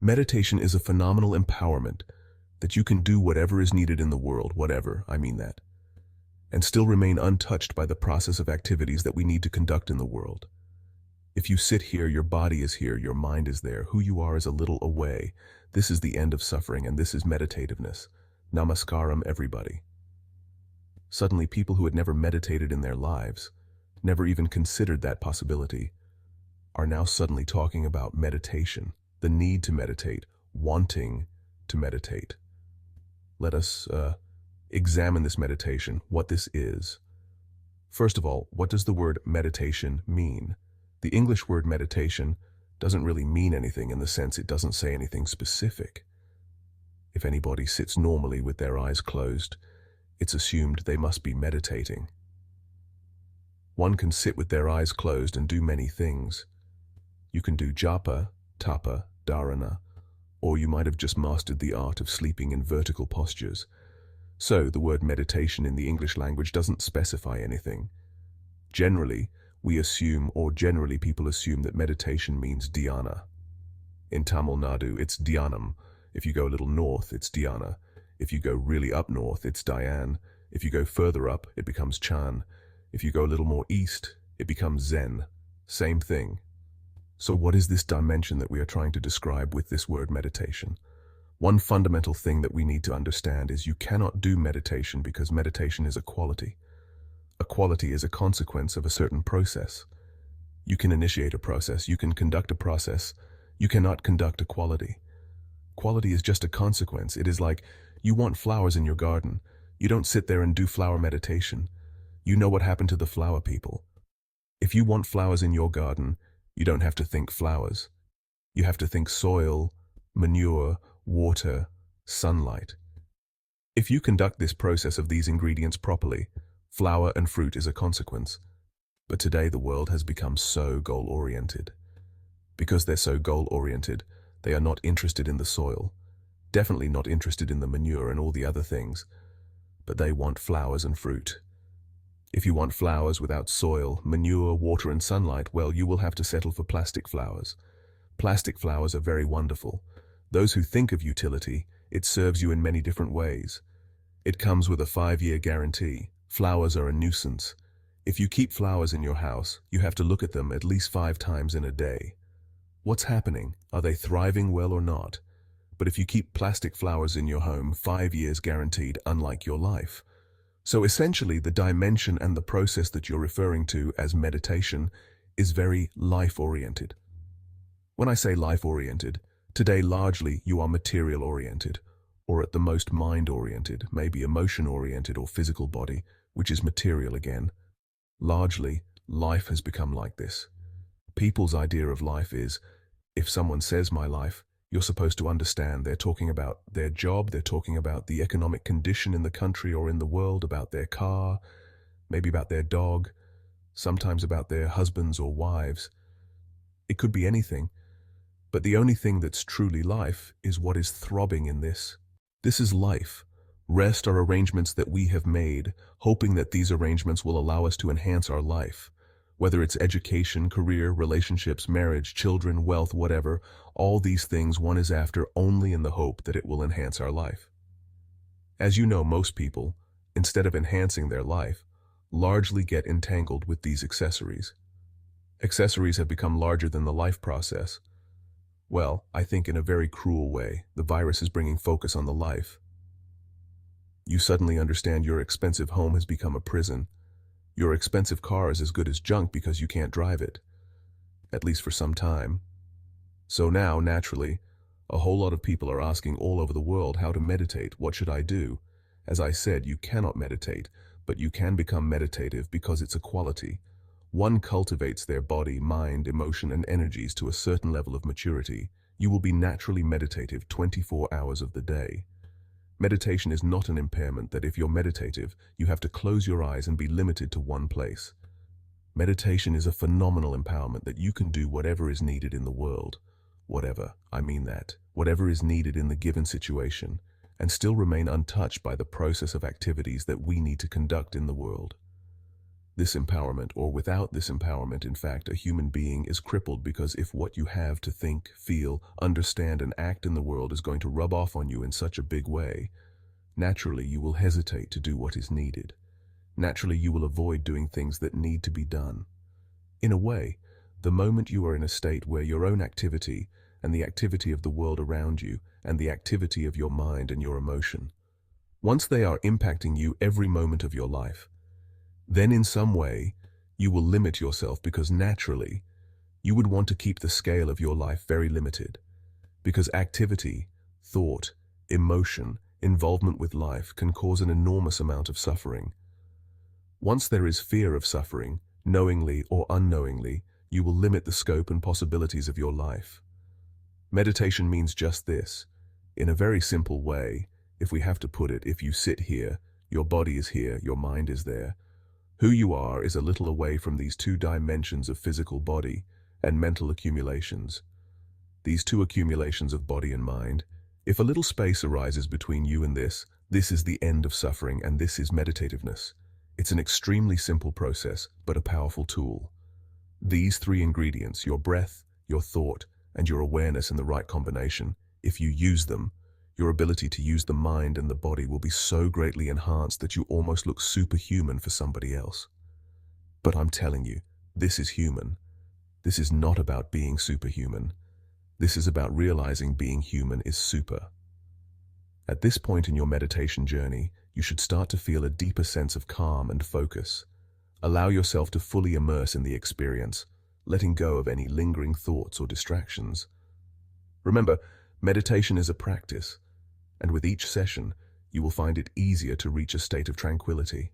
Meditation is a phenomenal empowerment that you can do whatever is needed in the world, whatever, I mean that, and still remain untouched by the process of activities that we need to conduct in the world. If you sit here, your body is here, your mind is there, who you are is a little away. This is the end of suffering, and this is meditativeness. Namaskaram, everybody. Suddenly, people who had never meditated in their lives, never even considered that possibility, are now suddenly talking about meditation, the need to meditate, wanting to meditate. Let us examine this meditation, what this is. First of all, what does the word meditation mean? The English word meditation doesn't really mean anything in the sense it doesn't say anything specific. If anybody sits normally with their eyes closed, it's assumed they must be meditating. One can sit with their eyes closed and do many things. You can do japa, tapa, dharana, or you might have just mastered the art of sleeping in vertical postures. So the word meditation in the English language doesn't specify anything. Generally, we assume, or generally people assume, that meditation means dhyana. In Tamil Nadu, it's dhyanam. If you go a little north, it's dhyana. If you go really up north, it's dhyan. If you go further up, it becomes chan. If you go a little more east, it becomes zen. Same thing. So what is this dimension that we are trying to describe with this word meditation? One fundamental thing that we need to understand is you cannot do meditation because meditation is a quality. A quality is a consequence of a certain process. You can initiate a process, you can conduct a process, you cannot conduct a quality. Quality is just a consequence. It is like you want flowers in your garden. You don't sit there and do flower meditation. You know what happened to the flower people. If you want flowers in your garden, you don't have to think flowers. You have to think soil, manure, water, sunlight. If you conduct this process of these ingredients properly, flower and fruit is a consequence. But today the world has become so goal-oriented. Because they're so goal-oriented, they are not interested in the soil, definitely not interested in the manure and all the other things, but they want flowers and fruit. If you want flowers without soil, manure, water and sunlight, well, you will have to settle for plastic flowers. Plastic flowers are very wonderful. Those who think of utility, it serves you in many different ways. It comes with a 5-year guarantee. Flowers are a nuisance. If you keep flowers in your house, you have to look at them at least 5 times in a day. What's happening? Are they thriving well or not? But if you keep plastic flowers in your home, 5 years guaranteed, unlike your life. So essentially, the dimension and the process that you're referring to as meditation is very life-oriented. When I say life-oriented, today largely you are material-oriented, or at the most mind-oriented, maybe emotion-oriented or physical body, which is material again. Largely, life has become like this. People's idea of life is, if someone says my life, you're supposed to understand they're talking about their job, they're talking about the economic condition in the country or in the world, about their car, maybe about their dog, sometimes about their husbands or wives. It could be anything, but the only thing that's truly life is what is throbbing in this. This is life. Rest are arrangements that we have made, hoping that these arrangements will allow us to enhance our life. Whether it's education, career, relationships, marriage, children, wealth, whatever, all these things one is after only in the hope that it will enhance our life. As you know, most people, instead of enhancing their life, largely get entangled with these accessories. Accessories have become larger than the life process. Well, I think in a very cruel way, the virus is bringing focus on the life. You suddenly understand your expensive home has become a prison. Your expensive car is as good as junk because you can't drive it, at least for some time. So now, naturally, a whole lot of people are asking all over the world how to meditate. What should I do? As I said, you cannot meditate, but you can become meditative because it's a quality. One cultivates their body, mind, emotion, and energies to a certain level of maturity. You will be naturally meditative 24 hours of the day. Meditation is not an impairment that if you're meditative, you have to close your eyes and be limited to one place. Meditation is a phenomenal empowerment that you can do whatever is needed in the world. Whatever, I mean that. Whatever is needed in the given situation, and still remain untouched by the process of activities that we need to conduct in the world. this empowerment, or without this empowerment, in fact, a human being is crippled, because if what you have to think, feel, understand, and act in the world is going to rub off on you in such a big way, naturally you will hesitate to do what is needed. Naturally you will avoid doing things that need to be done. In a way, the moment you are in a state where your own activity and the activity of the world around you and the activity of your mind and your emotion, once they are impacting you every moment of your life, then in some way you will limit yourself, because naturally you would want to keep the scale of your life very limited, because activity, thought, emotion, involvement with life can cause an enormous amount of suffering. Once there is fear of suffering, knowingly or unknowingly, you will limit the scope and possibilities of your life. Meditation means just this. In a very simple way, if we have to put it, if you sit here, your body is here, your mind is there. Who you are is a little away from these two dimensions of physical body and mental accumulations. These two accumulations of body and mind, if a little space arises between you and this is the end of suffering, and this is meditativeness. It's an extremely simple process, but a powerful tool. These three ingredients, your breath, your thought, and your awareness in the right combination, if you use them, your ability to use the mind and the body will be so greatly enhanced that you almost look superhuman for somebody else. But I'm telling you, this is human. This is not about being superhuman. This is about realizing being human is super. At this point in your meditation journey, you should start to feel a deeper sense of calm and focus. Allow yourself to fully immerse in the experience, letting go of any lingering thoughts or distractions. Remember, meditation is a practice, and with each session, you will find it easier to reach a state of tranquility.